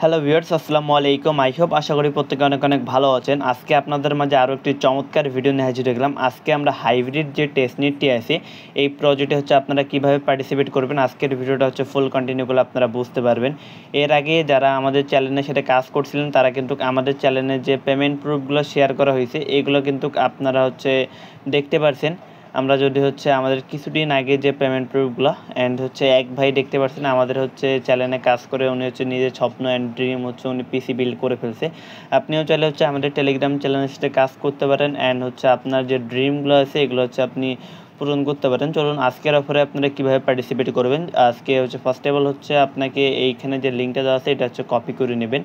Hello viewers, আসসালামু আলাইকুম। I hope আশা করি প্রত্যেকে অনেক অনেক ভালো আছেন। আজকে আপনাদের মাঝে আরও একটি চমৎকার ভিডিও নিয়ে হাজির হয়ে গেলাম। আজকে আমরা হাইব্রিড যে টেস্টনেটটি আছে এই প্রজেক্টে হচ্ছে আপনারা কীভাবে পার্টিসিপেট করবেন, আজকের ভিডিওটা হচ্ছে ফুল কন্টিনিউ করলে আপনারা বুঝতে পারবেন। এর আগে যারা আমাদের চ্যানেলের সাথে কাজ করছিলেন তারা কিন্তু আমাদের চ্যানেলে যে পেমেন্ট প্রুফগুলো শেয়ার করা হয়েছে এগুলো কিন্তু আপনারা হচ্ছে দেখতে পারছেন। আমরা যদি হচ্ছে আমাদের কিছুদিন আগে যে পেমেন্ট প্রুফগুলো অ্যান্ড হচ্ছে এক ভাই দেখতে পাচ্ছেন আমাদের হচ্ছে চ্যানেলে কাজ করে উনি হচ্ছে নিজের স্বপ্ন অ্যান্ড ড্রিম হচ্ছে উনি পিসি বিল্ড করে ফেলছে। আপনিও চাইলে হচ্ছে আমাদের টেলিগ্রাম চ্যানেলের সাথে কাজ করতে পারেন অ্যান্ড হচ্ছে আপনার যে ড্রিমগুলো আছে এগুলো হচ্ছে আপনি পূরণ করতে পারেন। চলুন আজকের অফারে আপনারা কীভাবে পার্টিসিপেট করবেন। আজকে হচ্ছে ফার্স্ট অফ অল হচ্ছে আপনাকে এইখানে যে লিঙ্কটা দেওয়া আছে এটা হচ্ছে কপি করে নেবেন।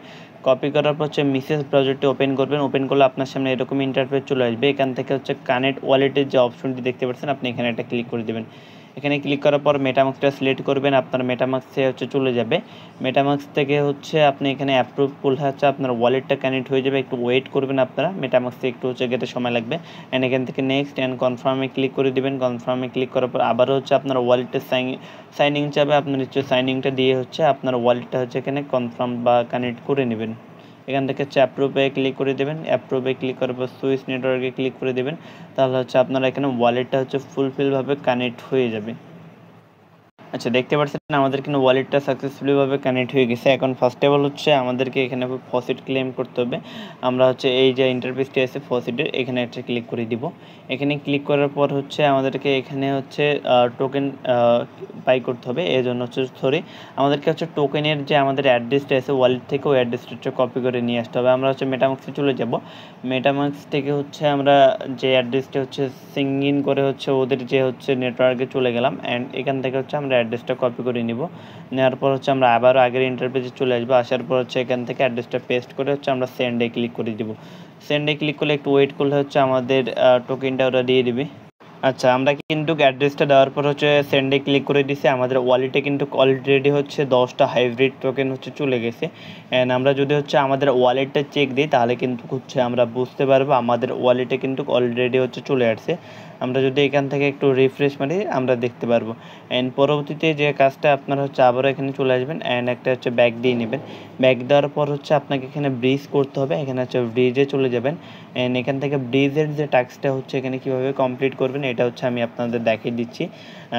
কপি করার পর হচ্ছে মেসেজ প্রজেক্টটি ওপেন করবেন। ওপেন করলে আপনার সামনে এরকম ইন্টারফেস চলে আসবে। এখান থেকে হচ্ছে কানেক্ট ওয়ালেটের যে অপশনটি দেখতে পাচ্ছেন আপনি এখানে একটা ক্লিক করে দেবেন। এখানে ক্লিক করার পর মেটামাস্কটা সিলেক্ট করবেন, আপনার মেটামাস্কে হচ্ছে চলে যাবে। মেটামাস্ক থেকে হচ্ছে আপনি এখানে অ্যাপ্রুভ করলে হচ্ছে আপনার ওয়ালেটটা কানেক্ট হয়ে যাবে। একটু ওয়েট করবেন আপনারা, মেটামাস্কে একটু হচ্ছে গেতে সময় লাগবে। অ্যান্ড এখান থেকে নেক্সট অ্যান্ড কনফার্মে ক্লিক করে দেবেন। কনফার্মে ক্লিক করার পর আবারও হচ্ছে আপনার ওয়ালেটের সাইনিং চাবে, আপনার হচ্ছে সাইনিংটা দিয়ে হচ্ছে আপনার ওয়ালেটটা হচ্ছে এখানে কনফার্ম বা কানেক্ট করে নেবেন। এখান থেকে হচ্ছে অ্যাপ্রুভে ক্লিক করে দেবেন। অ্যাপ্রুভে ক্লিক করার পর সুইচ নেটওয়ার্কে ক্লিক করে দেবেন। তাহলে হচ্ছে আপনারা এখানে ওয়ালেটটা হচ্ছে ফুলফিলভাবে কানেক্ট হয়ে যাবে। আচ্ছা, দেখতে পাচ্ছেন আমাদের কিন্তু ওয়ালেটটা সাকসেসফুলিভাবে কানেক্ট হয়ে গেছে। এখন ফার্স্ট অফ অল হচ্ছে আমাদেরকে এখানে ফসিট ক্লেম করতে হবে। আমরা হচ্ছে এই যে ইন্টারফেসটি আছে ফসিটের এখানে একটা ক্লিক করে দিব। এখানে ক্লিক করার পর হচ্ছে আমাদেরকে এখানে হচ্ছে টোকেন বাই করতে হবে। এই জন্য হচ্ছে আমাদেরকে হচ্ছে টোকেনের যে আমাদের অ্যাড্রেসটা আছে ওয়ালেট থেকে ওই অ্যাড্রেসটা হচ্ছে কপি করে নিয়ে আসতে হবে। আমরা হচ্ছে মেটামাস্কে চলে যাব। মেটামাস্ক থেকে হচ্ছে আমরা যে অ্যাড্রেসটা হচ্ছে সিং ইন করে হচ্ছে ওদের যে হচ্ছে নেটওয়ার্কে চলে গেলাম অ্যান্ড এখান থেকে হচ্ছে আমরা অ্যাড্রেসটা কপি করে নিব। নেওয়ার পর হচ্ছে আমরা আবারও আগের ইন্টারফেসে চলে আসবো। আসার পর হচ্ছে এখান থেকে অ্যাড্রেসটা পেস্ট করে হচ্ছে আমরা সেন্ডে ক্লিক করে দিব। সেন্ডে ক্লিক করলে একটু ওয়েট করলে হচ্ছে আমাদের টোকেনটা ওরা দিয়ে দিবে। আচ্ছা, আমরা কিন্তু অ্যাড্রেসটা দেওয়ার পর হচ্ছে সেন্ডে ক্লিক করে দিছি। আমাদের ওয়ালেটে কিন্তু অলরেডি হচ্ছে 10টা হাইব্রিড টোকেন হচ্ছে চলে গেছে। অ্যান্ড আমরা যদি হচ্ছে আমাদের ওয়ালেটটা চেক দিই তাহলে কিন্তু হচ্ছে আমরা বুঝতে পারবো আমাদের ওয়ালেটে কিন্তু অলরেডি হচ্ছে চলে আসছে। আমরা যদি এখান থেকে একটু রিফ্রেশ মারি আমরা দেখতে পারবো। অ্যান্ড পরবর্তীতে যে কাজটা আপনারা হচ্ছে আবারও এখানে চলে আসবেন অ্যান্ড একটা হচ্ছে ব্যাক দিয়ে নেবেন। ব্যাক দেওয়ার পর হচ্ছে আপনাকে এখানে ব্রিজ করতে হবে। এখানে হচ্ছে ব্রিজে চলে যাবেন অ্যান্ড এখান থেকে ব্রিজের যে টাস্কটা হচ্ছে এখানে কীভাবে কমপ্লিট করবেন এটা হচ্ছে আমি আপনাদের দেখিয়ে দিচ্ছি।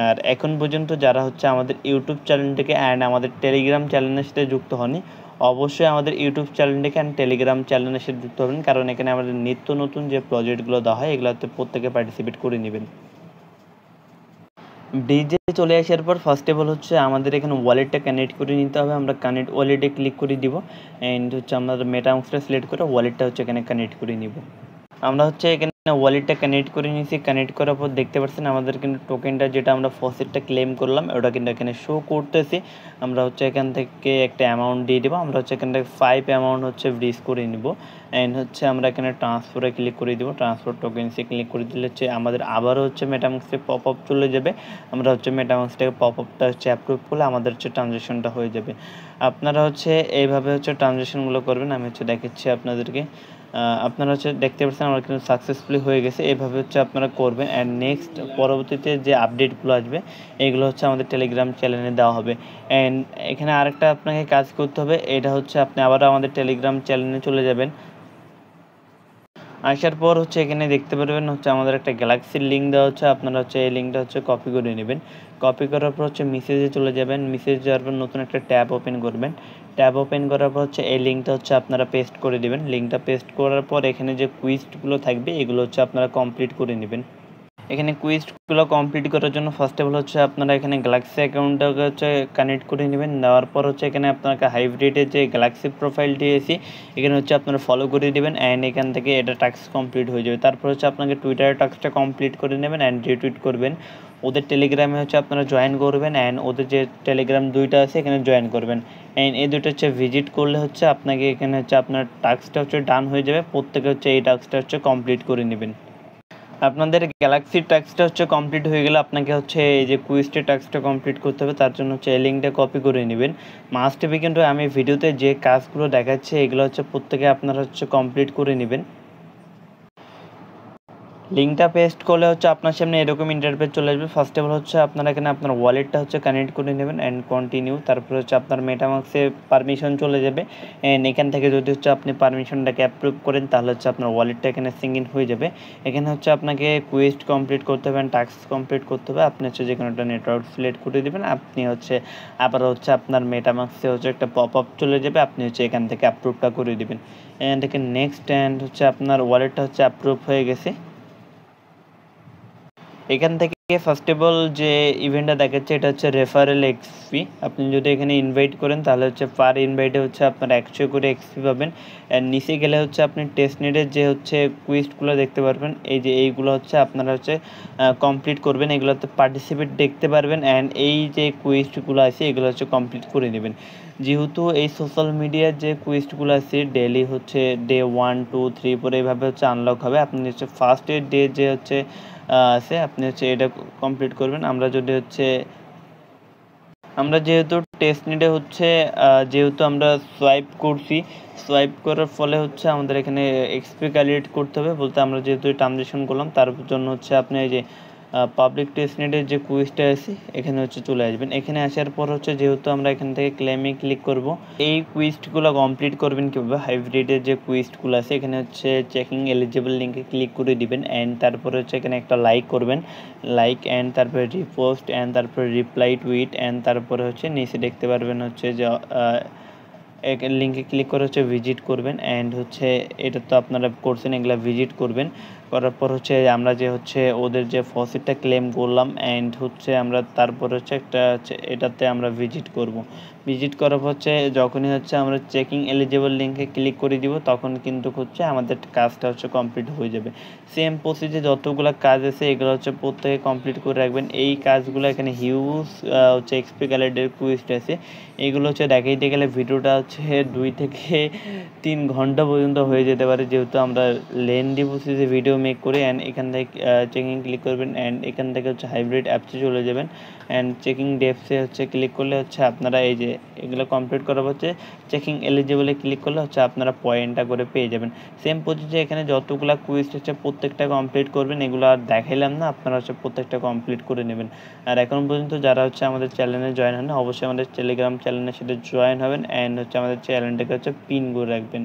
আর এখন পর্যন্ত যারা হচ্ছে আমাদের ইউটিউব চ্যানেলটিকে অ্যান্ড আমাদের টেলিগ্রাম চ্যানেলের সাথে যুক্ত হননি অবশ্যই আমাদের ইউটিউব চ্যানেলটিকে অ্যান্ড টেলিগ্রাম চ্যানেলের সাথে যুক্ত হবেন, কারণ এখানে আমাদের নিত্য নতুন যে প্রজেক্টগুলো দেওয়া হয় এগুলোতে প্রত্যেকে পার্টিসিপেট করে নেবেন। ব্রিজে চলে আসার পর ফার্স্ট অফ অল হচ্ছে আমাদের এখানে ওয়ালেটটা কানেক্ট করে নিতে হবে। আমরা কানেক্ট ওয়ালেটে ক্লিক করে দিব অ্যান্ড হচ্ছে আমরা মেটামাস্কটা সিলেক্ট করে ওয়ালেটটা হচ্ছে এখানে কানেক্ট করে নিব। আমরা হচ্ছে এখানে ওয়ালেটটা কানেক্ট করে নিয়েছি। কানেক্ট করার পর দেখতে পাচ্ছেন আমাদের কিন্তু টোকেনটা যেটা আমরা ফসিটটা ক্লেম করলাম ওটা কিন্তু এখানে শো করতেছি। আমরা হচ্ছে এখান থেকে একটা অ্যামাউন্ট দিয়ে দেবো। আমরা হচ্ছে এখান থেকে 5 অ্যামাউন্ট হচ্ছে ব্রিজ করে নিব অ্যান্ড হচ্ছে আমরা এখানে ট্রান্সফারে ক্লিক করে দিব। ট্রান্সফার টোকেন্সে ক্লিক করে দিলে হচ্ছে আমাদের আবারও হচ্ছে মেটামাস্কে পপ আপ চলে যাবে। আমরা হচ্ছে মেটামাস্কটাকে পপ আপটা হচ্ছে অ্যাপ্রুভ করলে আমাদের হচ্ছে ট্রানজ্যাকশনটা হয়ে যাবে। আপনারা হচ্ছে এইভাবে হচ্ছে ট্রানজ্যাকশনগুলো করবেন। আমি হচ্ছে দেখাচ্ছি আপনাদেরকে। আপনারা হচ্ছে দেখতে পাচ্ছেন আমার কিন্তু সাকসেসফুলি হয়ে গেছে। এভাবে হচ্ছে আপনারা করবেন অ্যান্ড নেক্সট পরবর্তীতে যে আপডেটগুলো আসবে এগুলো হচ্ছে আমাদের টেলিগ্রাম চ্যানেলে দেওয়া হবে। অ্যান্ড এখানে আরেকটা আপনাকে কাজ করতে হবে, এটা হচ্ছে আপনি আবারও আমাদের টেলিগ্রাম চ্যানেলে চলে যাবেন। আসার পর হচ্ছে এখানে দেখতে পারবেন হচ্ছে আমাদের একটা গ্যালাক্সির লিঙ্ক দেওয়া হচ্ছে। আপনারা হচ্ছে এই লিঙ্কটা হচ্ছে কপি করে নেবেন। কপি করার পর হচ্ছে মেসেজে চলে যাবেন। মেসেজ যাওয়ার পর নতুন একটা ট্যাব ওপেন করবেন। ট্যাব ওপেন করার পর হচ্ছে এই লিঙ্কটা হচ্ছে আপনারা পেস্ট করে দেবেন। লিঙ্কটা পেস্ট করার পর এখানে যে কুইজগুলো থাকবে এগুলো হচ্ছে আপনারা কমপ্লিট করে নেবেন। এখানে কুইজগুলো কমপ্লিট করার জন্য ফার্স্ট অফ অল হচ্ছে আপনারা এখানে গ্যালাক্সি অ্যাকাউন্টটাকে হচ্ছে কানেক্ট করে নেবেন। নেওয়ার পর হচ্ছে এখানে আপনাকে হাইব্রিডের যে গ্যালাক্সি প্রোফাইল দিয়েছি এখানে হচ্ছে আপনারা ফলো করে দেবেন অ্যান্ড এখান থেকে এটা টাস্ক কমপ্লিট হয়ে যাবে। তারপর হচ্ছে আপনাকে টুইটারের টাস্কটা কমপ্লিট করে নেবেন অ্যান্ড রিটুইট করবেন। ওদের টেলিগ্রামে হচ্ছে আপনারা জয়েন করবেন অ্যান্ড ওদের যে টেলিগ্রাম দুইটা আছে এখানে জয়েন করবেন অ্যান্ড এই দুটো হচ্ছে ভিজিট করলে হচ্ছে আপনাকে এখানে হচ্ছে আপনার টাস্কটা হচ্ছে ডান হয়ে যাবে। প্রত্যেকে হচ্ছে এই টাস্কটা হচ্ছে কমপ্লিট করে নেবেন। আপনাদের গ্যালাক্সির টাস্কটা হচ্ছে কমপ্লিট হয়ে গেলে আপনাকে হচ্ছে এই যে কুইজটের টাস্কটা কমপ্লিট করতে হবে। তার জন্য হচ্ছে এই লিঙ্কটা কপি করে নেবেন। মাস্ট বি কিন্তু আমি ভিডিওতে যে কাজগুলো দেখাচ্ছি এগুলো হচ্ছে প্রত্যেকে আপনারা হচ্ছে কমপ্লিট করে নেবেন। লিঙ্কটা পেস্ট করলে হচ্ছে আপনার সামনে এরকম ইন্টারফেস চলে আসবে। ফার্স্ট অফ অল হচ্ছে আপনারা এখানে আপনার ওয়ালেটটা হচ্ছে কানেক্ট করে নেবেন অ্যান্ড কন্টিনিউ। তারপরে হচ্ছে আপনার মেটামাক্সে পারমিশন চলে যাবে অ্যান্ড এখান থেকে যদি হচ্ছে আপনি পারমিশনটাকে অ্যাপ্রুভ করেন তাহলে হচ্ছে আপনার ওয়ালেটটা এখানে সিঙ্ক ইন হয়ে যাবে। এখানে হচ্ছে আপনাকে কুইস্ট কমপ্লিট করতে হবে, টাস্ক কমপ্লিট করতে হবে। আপনি হচ্ছে যে কোনো একটা নেটওয়ার্ক সিলেক্ট করে দেবেন, আপনি হচ্ছে আবার হচ্ছে আপনার মেটামাক্সে হচ্ছে একটা পপ আপ চলে যাবে, আপনি হচ্ছে এখান থেকে অ্যাপ্রুভটা করে দেবেন অ্যান্ড এখানে নেক্সট অ্যান্ড হচ্ছে আপনার ওয়ালেটটা হচ্ছে অ্যাপ্রুভ হয়ে গেছে। এখান থেকে ফার্স্ট অফ অল যে ইভেন্টটা দেখাচ্ছে এটা হচ্ছে রেফারেল এক্সপি। আপনি যদি এখানে ইনভাইট করেন তাহলে হচ্ছে পার ইনভাইটে হচ্ছে আপনার 100 করে এক্সপি পাবেন। অ্যান্ড নিচে গেলে হচ্ছে আপনি টেস্টনেটের যে হচ্ছে কুইজগুলো দেখতে পারবেন, এই যে এইগুলো হচ্ছে আপনারা হচ্ছে কমপ্লিট করবেন, এগুলোতে পার্টিসিপেট দেখতে পারবেন অ্যান্ড এই যে কুইজগুলো আছে এগুলো হচ্ছে কমপ্লিট করে নেবেন। যেহেতু এই সোশ্যাল মিডিয়ার যে কুইজগুলো আছে ডেলি হচ্ছে ডে 1 2 3 পরে এইভাবে হচ্ছে আনলক হবে। আপনি হচ্ছে ফার্স্টের ডে যে হচ্ছে আছে আপনি হচ্ছে এটা কমপ্লিট করবেন। আমরা যেহেতু টেস্ট নিডে হচ্ছে যেহেতু আমরা সোয়াইপ করছি, সোয়াইপ করার ফলে হচ্ছে আমাদের এখানে এক্সপি ক্যালকুলেট করতে হবে, বলতে আমরা যেহেতু ট্রানজেকশন করলাম তার জন্য হচ্ছে আপনি এই যে পাবলিক টেস্ট নেটের যে কুইজটা আছে এখানে হচ্ছে চলে আসবেন। এখানে আসার পর হচ্ছে যেহেতু আমরা এখান থেকে ক্লেমে ক্লিক করব, এই কুইজগুলো কমপ্লিট করবেন কীভাবে, হাইব্রিডের যে কুইজগুলো আছে এখানে হচ্ছে চেকিং এলিজিবল লিঙ্কে ক্লিক করে দিবেন অ্যান্ড তারপরে হচ্ছে এখানে একটা লাইক করবেন, লাইক অ্যান্ড তারপরে রিপোস্ট অ্যান্ড তারপরে রিপ্লাই টুইট অ্যান্ড তারপরে হচ্ছে নিচে দেখতে পারবেন হচ্ছে যে লিঙ্কে ক্লিক করে হচ্ছে ভিজিট করবেন অ্যান্ড হচ্ছে এটা তো আপনারা করছেন, এগুলা ভিজিট করবেন। করার পর হচ্ছে আমরা যে হচ্ছে ওদের যে ফসিটটা ক্লেম করলাম অ্যান্ড হচ্ছে আমরা তারপর হচ্ছে একটা হচ্ছে এটাতে আমরা ভিজিট করব। ভিজিট করার পর হচ্ছে যখনই হচ্ছে আমরা চেকিং এলিজিবল লিঙ্কে ক্লিক করে দিব তখন কিন্তু হচ্ছে আমাদের কাজটা হচ্ছে কমপ্লিট হয়ে যাবে। সেম প্রসিজে যতগুলো কাজ আছে এগুলো হচ্ছে প্রত্যেকে কমপ্লিট করে রাখবেন। এই কাজগুলো এখানে হিউজ হচ্ছে এক্সপি ক্যালেন্ডার কুইজ আছে, এইগুলো হচ্ছে দেখাইতে গেলে ভিডিওটা হচ্ছে 2 থেকে 3 ঘন্টা পর্যন্ত হয়ে যেতে পারে, যেহেতু আমরা লেন্দি প্রসিজে ভিডিও মেক করি। অ্যান্ড এখান থেকে চেকিং ক্লিক করবেন অ্যান্ড এখান থেকে হচ্ছে হাইব্রিড অ্যাপসে চলে যাবেন অ্যান্ড চেকিং ডেপসে হচ্ছে ক্লিক করলে হচ্ছে আপনারা এই যে এগুলো কমপ্লিট করার হচ্ছে চেকিং এলিজিবলে ক্লিক করলে হচ্ছে আপনারা পয়েন্টটা করে পেয়ে যাবেন। সেম প্রসিজে এখানে যতগুলো কুইজ হচ্ছে প্রত্যেকটা কমপ্লিট করবেন, এগুলো আর দেখাইলাম না, আপনারা হচ্ছে প্রত্যেকটা কমপ্লিট করে নেবেন। আর এখন পর্যন্ত যারা হচ্ছে আমাদের চ্যানেলে জয়েন হন অবশ্যই আমাদের টেলিগ্রাম চ্যানেলের সাথে জয়েন হবেন অ্যান্ড হচ্ছে আমাদের চ্যানেলটাকে হচ্ছে পিন করে রাখবেন।